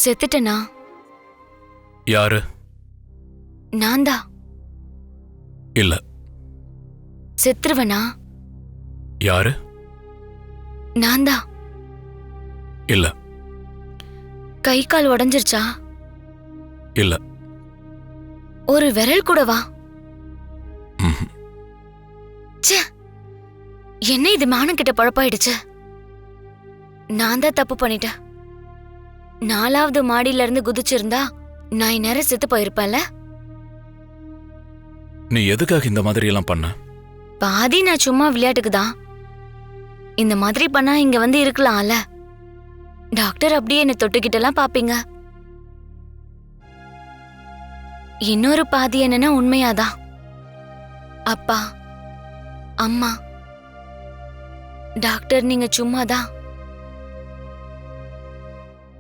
செத்துட்டனா? யாரு? நான்தா. இல்ல. செத்துருவனா? யாரு? நான்தா. இல்ல. கை கால் உடைஞ்சிருச்சா? இல்ல. ஒரு விரல் கூடவா? ச்சே, என்ன இது மானம் கிட்ட பழப்பாயிடுச்சு. நான் தான் தப்பு பண்ணிட்டேன். 4வது மாடியில இருந்து குதிச்சிருந்தா நான் இந்நேரம் செத்து போயிருப்பேன்ல. நீ எதுக்காக இந்த மாதிரி எல்லாம் பண்ண? பாதி நான் சும்மா விளையாட்டுக்கு தான். இந்த மாதிரி பண்ணா இங்க வந்து இருக்கலாம்ல. டாக்டர் அப்படியே என்ன தொட்டுக்கிட்டெல்லாம் பாப்பீங்க. இன்னொரு பாதி என்னன்னா உண்மையாதான். அப்பா, அம்மா, டாக்டர் நீங்க சும்மாதான்